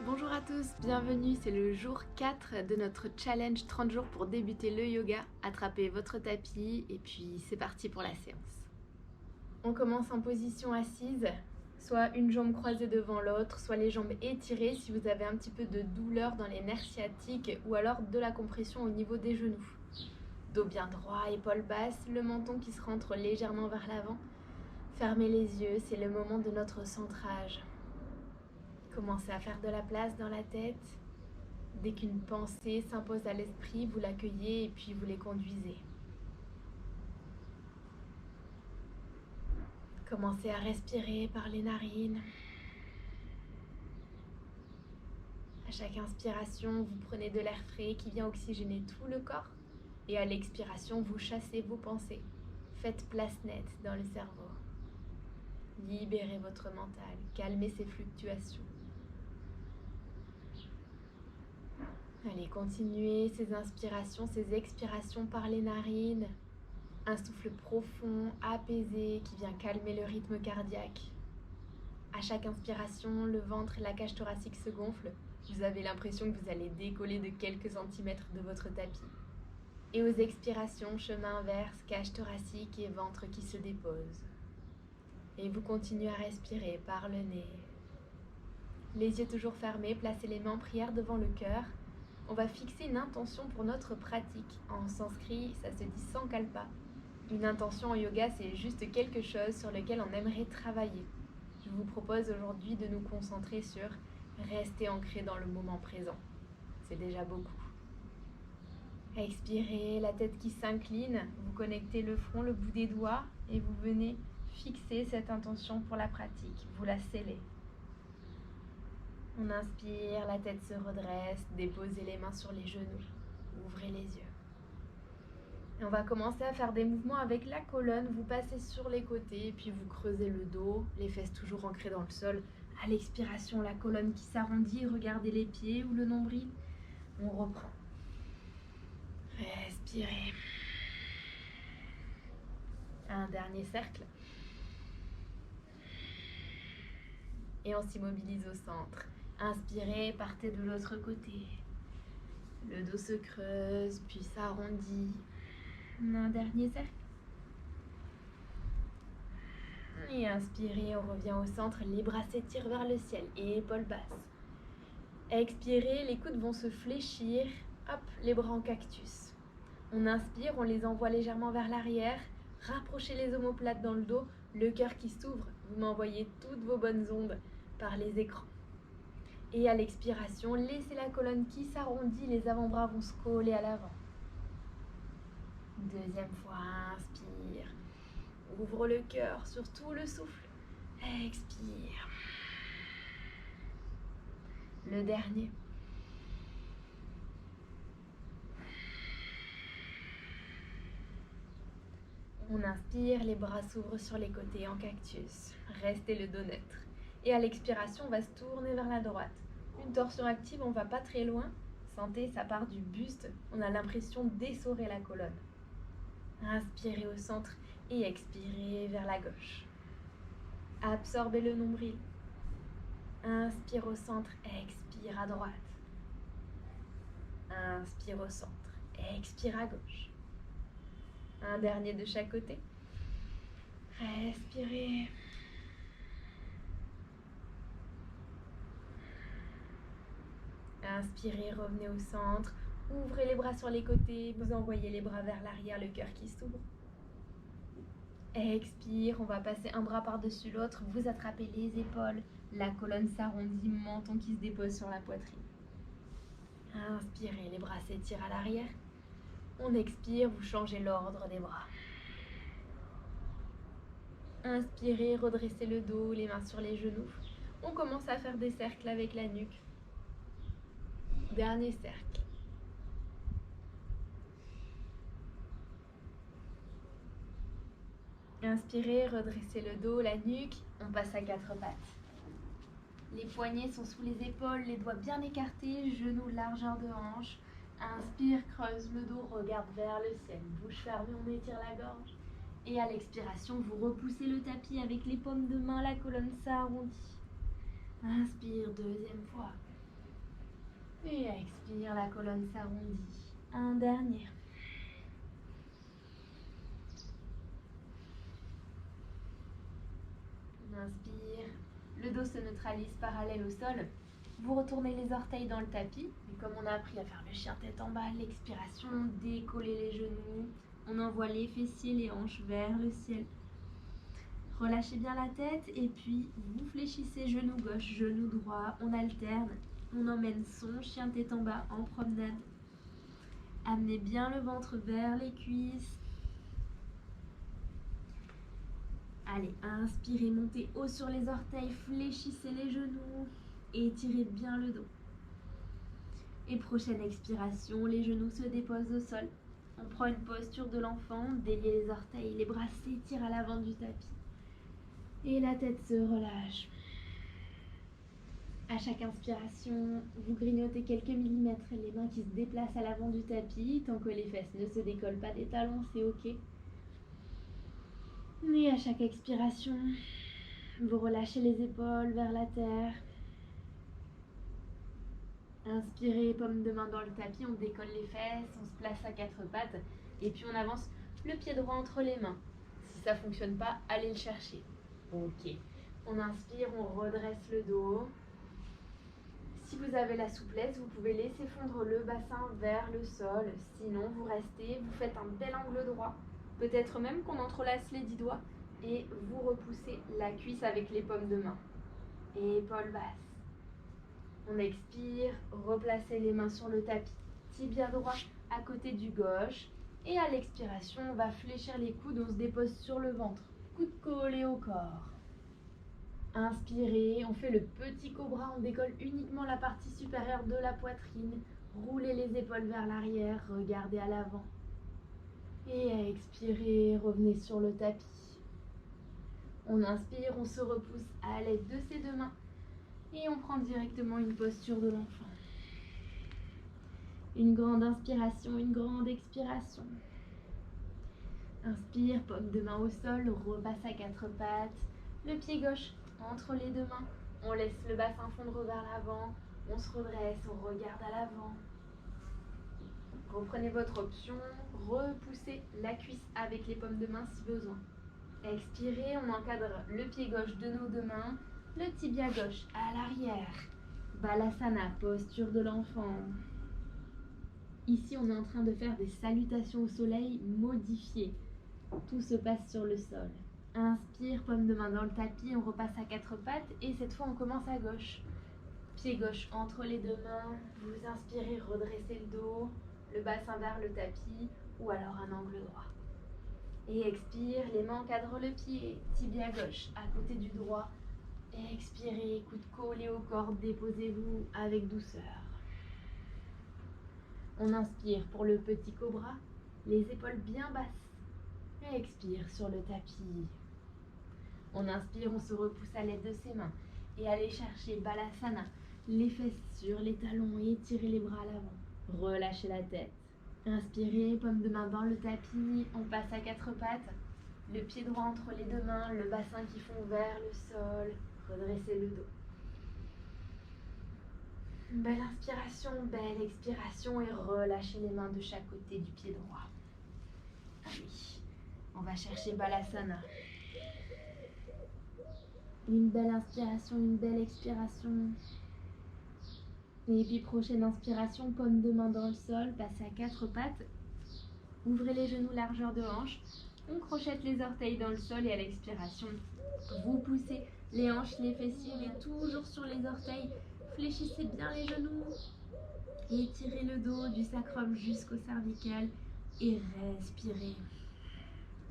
Bonjour à tous, bienvenue, c'est le jour 4 de notre challenge 30 jours pour débuter le yoga. Attrapez votre tapis et puis c'est parti pour la séance. On commence en position assise, soit une jambe croisée devant l'autre, soit les jambes étirées si vous avez un petit peu de douleur dans les nerfs sciatiques ou alors de la compression au niveau des genoux. Dos bien droit, épaules basses, le menton qui se rentre légèrement vers l'avant. Fermez les yeux, c'est le moment de notre centrage. Commencez à faire de la place dans la tête. Dès qu'une pensée s'impose à l'esprit, vous l'accueillez et puis vous les conduisez. Commencez à respirer par les narines. À chaque inspiration, vous prenez de l'air frais qui vient oxygéner tout le corps. Et à l'expiration, vous chassez vos pensées. Faites place nette dans le cerveau. Libérez votre mental, calmez ses fluctuations. Allez, continuez ces inspirations, ces expirations par les narines. Un souffle profond, apaisé, qui vient calmer le rythme cardiaque. À chaque inspiration, le ventre et la cage thoracique se gonflent. Vous avez l'impression que vous allez décoller de quelques centimètres de votre tapis. Et aux expirations, chemin inverse, cage thoracique et ventre qui se déposent. Et vous continuez à respirer par le nez. Les yeux toujours fermés, placez les mains en prière devant le cœur. On va fixer une intention pour notre pratique. En sanskrit, ça se dit sankalpa. Une intention en yoga, c'est juste quelque chose sur lequel on aimerait travailler. Je vous propose aujourd'hui de nous concentrer sur rester ancré dans le moment présent. C'est déjà beaucoup. Expirez, la tête qui s'incline, vous connectez le front, le bout des doigts et vous venez fixer cette intention pour la pratique. Vous la scellez. On inspire, la tête se redresse, déposez les mains sur les genoux, ouvrez les yeux. Et on va commencer à faire des mouvements avec la colonne, vous passez sur les côtés, puis vous creusez le dos, les fesses toujours ancrées dans le sol. À l'expiration, la colonne qui s'arrondit, regardez les pieds ou le nombril. On reprend. Respirez. Un dernier cercle. Et on s'immobilise au centre. Inspirez, partez de l'autre côté. Le dos se creuse, puis s'arrondit. Un dernier cercle. Et inspirez, on revient au centre, les bras s'étirent vers le ciel et épaules basses. Expirez, les coudes vont se fléchir. Hop, les bras en cactus. On inspire, on les envoie légèrement vers l'arrière. Rapprochez les omoplates dans le dos, le cœur qui s'ouvre. Vous m'envoyez toutes vos bonnes ondes par les écrans. Et à l'expiration, laissez la colonne qui s'arrondit, les avant-bras vont se coller à l'avant. Deuxième fois, inspire. Ouvre le cœur sur tout le souffle. Expire. Le dernier. On inspire, les bras s'ouvrent sur les côtés en cactus. Restez le dos neutre. Et à l'expiration, on va se tourner vers la droite. Une torsion active, on va pas très loin. Sentez, ça part du buste. On a l'impression d'essorer la colonne. Inspirez au centre et expirez vers la gauche. Absorbez le nombril. Inspire au centre, expire à droite. Inspire au centre, expire à gauche. Un dernier de chaque côté. Respirez. Inspirez, revenez au centre. Ouvrez les bras sur les côtés. Vous envoyez les bras vers l'arrière, le cœur qui s'ouvre. Expire, on va passer un bras par-dessus l'autre. Vous attrapez les épaules. La colonne s'arrondit, menton qui se dépose sur la poitrine. Inspirez, les bras s'étirent à l'arrière. On expire, vous changez l'ordre des bras. Inspirez, redressez le dos, les mains sur les genoux. On commence à faire des cercles avec la nuque. Dernier cercle. Inspirez, redressez le dos, la nuque. On passe à quatre pattes. Les poignets sont sous les épaules, les doigts bien écartés, genoux largeur de hanche. Inspire, creuse le dos, regarde vers le ciel. Bouche fermée, on étire la gorge. Et à l'expiration, vous repoussez le tapis avec les paumes de main, la colonne s'arrondit. Inspire, deuxième fois. Et expire, la colonne s'arrondit. Un dernier. On inspire, le dos se neutralise parallèle au sol. Vous retournez les orteils dans le tapis. Et comme on a appris à faire le chien tête en bas, l'expiration, décoller les genoux. On envoie les fessiers, les hanches vers le ciel. Relâchez bien la tête et puis vous fléchissez genou gauche, genou droit. On alterne. On emmène son chien tête en bas en promenade. Amenez bien le ventre vers les cuisses. Allez, inspirez, montez haut sur les orteils, fléchissez les genoux et étirez bien le dos. Et prochaine expiration, les genoux se déposent au sol. On prend une posture de l'enfant, déliez les orteils, les bras s'étirent à l'avant du tapis. Et la tête se relâche. À chaque inspiration, vous grignotez quelques millimètres, les mains qui se déplacent à l'avant du tapis, tant que les fesses ne se décollent pas des talons, c'est ok. Et à chaque expiration, vous relâchez les épaules vers la terre. Inspirez, paume de main dans le tapis, on décolle les fesses, on se place à quatre pattes et puis on avance le pied droit entre les mains. Si ça ne fonctionne pas, allez le chercher. Ok. On inspire, on redresse le dos. Si vous avez la souplesse, vous pouvez laisser fondre le bassin vers le sol. Sinon, vous restez, vous faites un bel angle droit. Peut-être même qu'on entrelace les 10 doigts et vous repoussez la cuisse avec les paumes de main. Épaules basses. On expire, replacez les mains sur le tapis, tibia droit à côté du gauche. Et à l'expiration, on va fléchir les coudes, on se dépose sur le ventre. Coude collé au corps. Inspirez, on fait le petit cobra, on décolle uniquement la partie supérieure de la poitrine. Roulez les épaules vers l'arrière, regardez à l'avant. Et à expirer, revenez sur le tapis. On inspire, on se repousse à l'aide de ses deux mains. Et on prend directement une posture de l'enfant. Une grande inspiration, une grande expiration. Inspire, paume de main au sol, repasse à quatre pattes. Le pied gauche entre les deux mains. On laisse le bassin fondre vers l'avant. On se redresse, on regarde à l'avant. Reprenez votre option. Repoussez la cuisse avec les paumes de main si besoin. Expirez, on encadre le pied gauche de nos deux mains. Le tibia gauche à l'arrière. Balasana, posture de l'enfant. Ici, on est en train de faire des salutations au soleil modifiées. Tout se passe sur le sol. Inspire, paume de main dans le tapis, on repasse à quatre pattes et cette fois on commence à gauche. Pied gauche entre les deux mains, vous inspirez, redressez le dos, le bassin vers le tapis ou alors un angle droit. Et expire, les mains encadrent le pied, tibia gauche à côté du droit. Et expirez, coude collé au corps, déposez-vous avec douceur. On inspire pour le petit cobra, les épaules bien basses. Et expire sur le tapis. On inspire, on se repousse à l'aide de ses mains. Et allez chercher Balasana, les fesses sur les talons et étirez les bras à l'avant. Relâchez la tête. Inspirez, paume de main dans le tapis, on passe à quatre pattes. Le pied droit entre les deux mains, le bassin qui fond vers le sol. Redressez le dos. Belle inspiration, belle expiration et relâchez les mains de chaque côté du pied droit. Allez, on va chercher Balasana. Une belle inspiration, une belle expiration. Et puis prochaine inspiration, paume de main dans le sol, passez à quatre pattes. Ouvrez les genoux largeur de hanche. On crochette les orteils dans le sol et à l'expiration, vous poussez les hanches, les fessiers, mais toujours sur les orteils. Fléchissez bien les genoux. Et étirez le dos du sacrum jusqu'au cervical. Et respirez.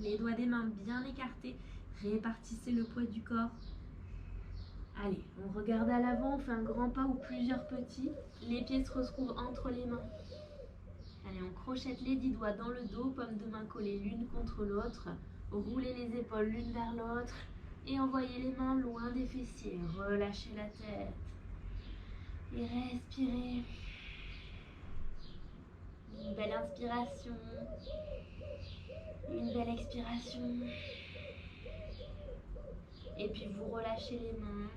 Les doigts des mains bien écartés. Répartissez le poids du corps. Allez, on regarde à l'avant, on fait un grand pas ou plusieurs petits. Les pieds se retrouvent entre les mains. Allez, on crochette les 10 doigts dans le dos, paumes de main collées l'une contre l'autre. Roulez les épaules l'une vers l'autre. Et envoyez les mains loin des fessiers. Relâchez la tête. Et respirez. Une belle inspiration. Une belle expiration. Et puis vous relâchez les mains.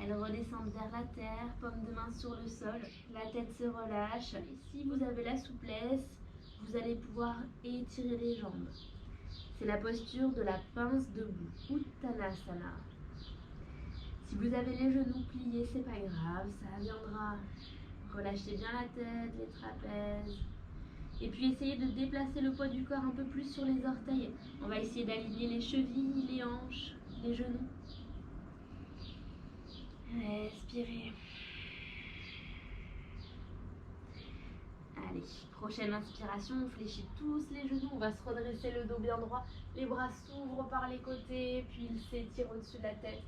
Elles redescendent vers la terre, paume de main sur le sol, la tête se relâche. Et si vous avez la souplesse, vous allez pouvoir étirer les jambes. C'est la posture de la pince debout, Uttanasana. Si vous avez les genoux pliés, c'est pas grave, ça viendra. Relâchez bien la tête, les trapèzes. Et puis essayez de déplacer le poids du corps un peu plus sur les orteils. On va essayer d'aligner les chevilles, les hanches, les genoux. Respirez. Allez, prochaine inspiration, on fléchit tous les genoux, on va se redresser le dos bien droit, les bras s'ouvrent par les côtés, puis ils s'étirent au-dessus de la tête.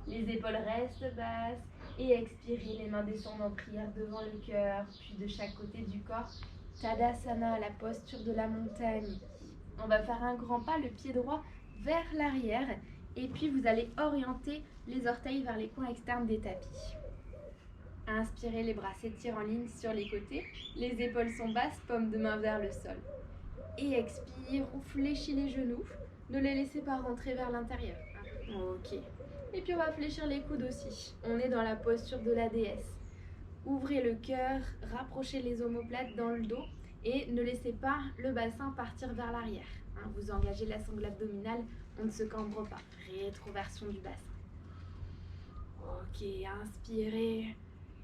Les épaules restent basses et expirez, les mains descendent en prière devant le cœur, puis de chaque côté du corps. Tadasana, la posture de la montagne. On va faire un grand pas, le pied droit vers l'arrière, et puis vous allez orienter les orteils vers les coins externes des tapis. Inspirez, les bras s'étirent en ligne sur les côtés, les épaules sont basses, paume de main vers le sol. Et expire, on fléchit les genoux, ne les laissez pas rentrer vers l'intérieur. Ok. Et puis on va fléchir les coudes aussi. On est dans la posture de la déesse. Ouvrez le cœur, rapprochez les omoplates dans le dos et ne laissez pas le bassin partir vers l'arrière. Vous engagez la sangle abdominale, on ne se cambre pas. Rétroversion du bassin. Ok, inspirez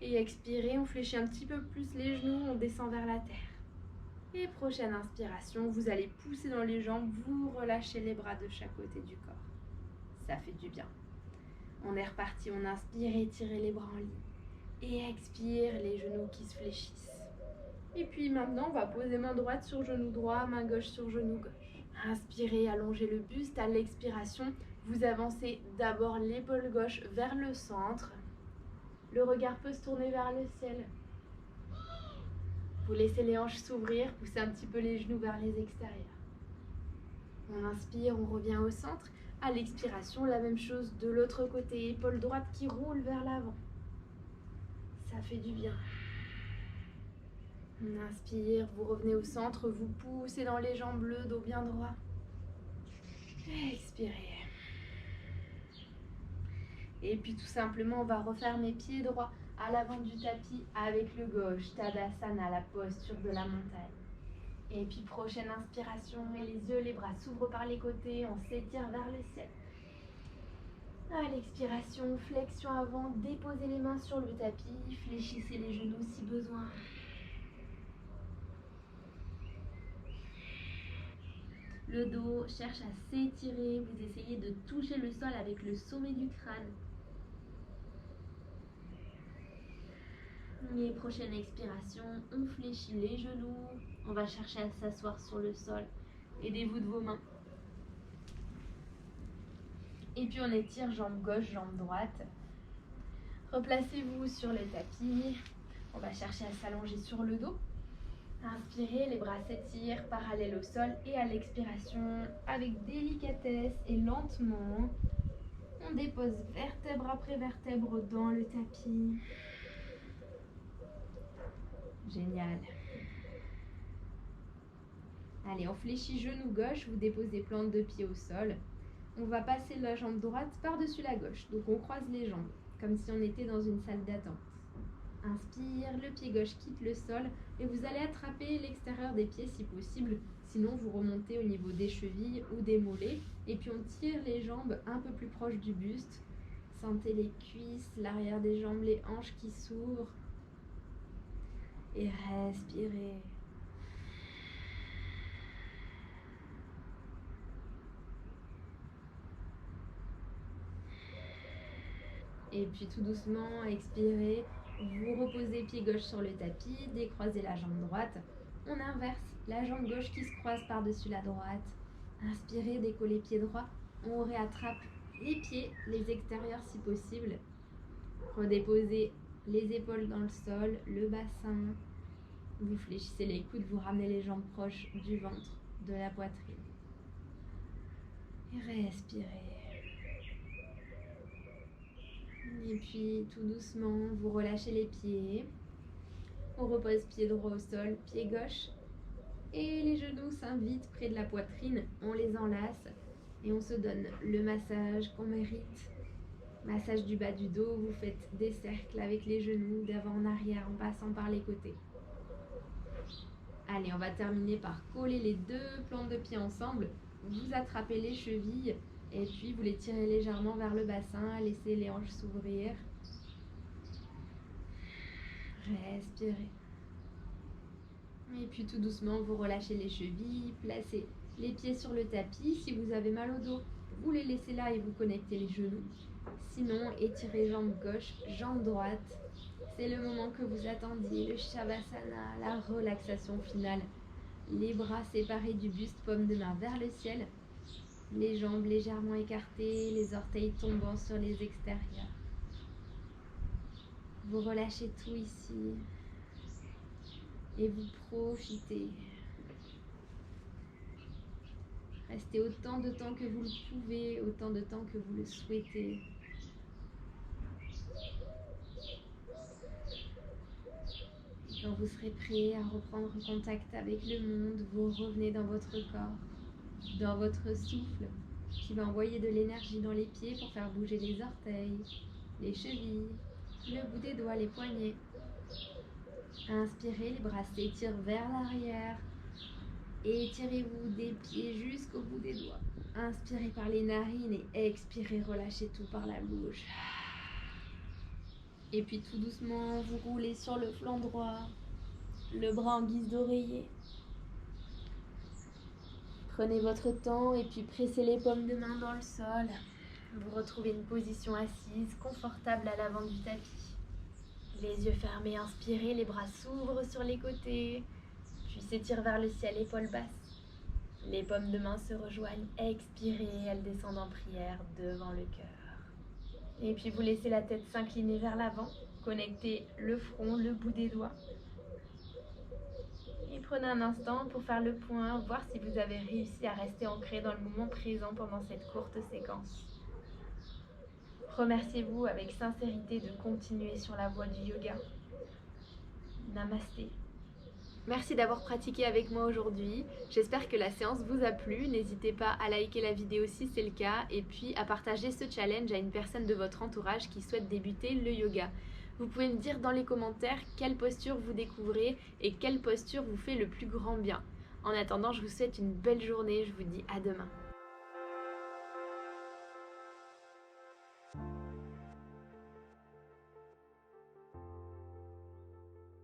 et expirez, on fléchit un petit peu plus les genoux, on descend vers la terre. Et prochaine inspiration, vous allez pousser dans les jambes, vous relâchez les bras de chaque côté du corps. Ça fait du bien. On est reparti, on inspire, étirez les bras en ligne. Et expire, les genoux qui se fléchissent. Et puis maintenant, on va poser main droite sur genou droit, main gauche sur genou gauche. Inspirez, allongez le buste. À l'expiration, vous avancez d'abord l'épaule gauche vers le centre. Le regard peut se tourner vers le ciel. Vous laissez les hanches s'ouvrir, poussez un petit peu les genoux vers les extérieurs. On inspire, on revient au centre. À l'expiration, la même chose de l'autre côté, épaule droite qui roule vers l'avant. Ça fait du bien. On inspire, vous revenez au centre, vous poussez dans les jambes, le dos bien droit. Expirez. Et puis tout simplement, on va refaire mes pieds droits à l'avant du tapis avec le gauche. Tadasana, la posture de la montagne. Et puis prochaine inspiration, et les yeux, les bras s'ouvrent par les côtés, on s'étire vers le ciel. À l'expiration, flexion avant, déposez les mains sur le tapis, fléchissez les genoux si besoin. Le dos cherche à s'étirer, vous essayez de toucher le sol avec le sommet du crâne. Et prochaine expiration, on fléchit les genoux, on va chercher à s'asseoir sur le sol. Aidez-vous de vos mains. Et puis on étire jambe gauche, jambe droite. Replacez-vous sur le tapis. On va chercher à s'allonger sur le dos. Inspirez, les bras s'étirent parallèles au sol. Et à l'expiration, avec délicatesse et lentement, on dépose vertèbre après vertèbre dans le tapis. Génial. Allez, on fléchit genou gauche, vous déposez plante de pied au sol. On va passer la jambe droite par-dessus la gauche. Donc on croise les jambes, comme si on était dans une salle d'attente. Inspire, le pied gauche quitte le sol et vous allez attraper l'extérieur des pieds si possible. Sinon, vous remontez au niveau des chevilles ou des mollets. Et puis on tire les jambes un peu plus proches du buste. Sentez les cuisses, l'arrière des jambes, les hanches qui s'ouvrent. Et respirez. Et puis tout doucement, expirez. Vous reposez pied gauche sur le tapis, décroisez la jambe droite. On inverse, la jambe gauche qui se croise par-dessus la droite. Inspirez, décollez pied droit. On réattrape les pieds, les extérieurs si possible. Redéposez les épaules dans le sol, le bassin. Vous fléchissez les coudes, vous ramenez les jambes proches du ventre, de la poitrine. Et respirez. Et puis tout doucement, vous relâchez les pieds. On repose pied droit au sol, pied gauche. Et les genoux s'invitent près de la poitrine. On les enlace et on se donne le massage qu'on mérite. Massage du bas du dos, vous faites des cercles avec les genoux d'avant en arrière en passant par les côtés. Allez, on va terminer par coller les deux plantes de pied ensemble. Vous attrapez les chevilles et puis vous les tirez légèrement vers le bassin. Laissez les hanches s'ouvrir. Respirez. Et puis tout doucement, vous relâchez les chevilles, placez les pieds sur le tapis. Si vous avez mal au dos, vous les laissez là et vous connectez les genoux. Sinon, étirez jambe gauche, jambe droite. C'est le moment que vous attendiez, le Shavasana, la relaxation finale. Les bras séparés du buste, paume de main vers le ciel. Les jambes légèrement écartées, les orteils tombant sur les extérieurs. Vous relâchez tout ici et vous profitez. Restez autant de temps que vous le pouvez, autant de temps que vous le souhaitez. Et quand vous serez prêt à reprendre contact avec le monde, vous revenez dans votre corps, dans votre souffle, qui va envoyer de l'énergie dans les pieds pour faire bouger les orteils, les chevilles, le bout des doigts, les poignets. Inspirez, les bras s'étirent vers l'arrière. Et étirez-vous des pieds jusqu'au bout des doigts. Inspirez par les narines et expirez, relâchez tout par la bouche. Et puis tout doucement, vous roulez sur le flanc droit, le bras en guise d'oreiller. Prenez votre temps et puis pressez les paumes de main dans le sol. Vous retrouvez une position assise, confortable à l'avant du tapis. Les yeux fermés, inspirez, les bras s'ouvrent sur les côtés, puis s'étirent vers le ciel, épaules basses. Les paumes de main se rejoignent, expirez, elles descendent en prière devant le cœur. Et puis vous laissez la tête s'incliner vers l'avant, connectez le front, le bout des doigts. Et prenez un instant pour faire le point, voir si vous avez réussi à rester ancré dans le moment présent pendant cette courte séquence. Remerciez-vous avec sincérité de continuer sur la voie du yoga. Namasté. Merci d'avoir pratiqué avec moi aujourd'hui. J'espère que la séance vous a plu. N'hésitez pas à liker la vidéo si c'est le cas et puis à partager ce challenge à une personne de votre entourage qui souhaite débuter le yoga. Vous pouvez me dire dans les commentaires quelle posture vous découvrez et quelle posture vous fait le plus grand bien. En attendant, je vous souhaite une belle journée. Je vous dis à demain.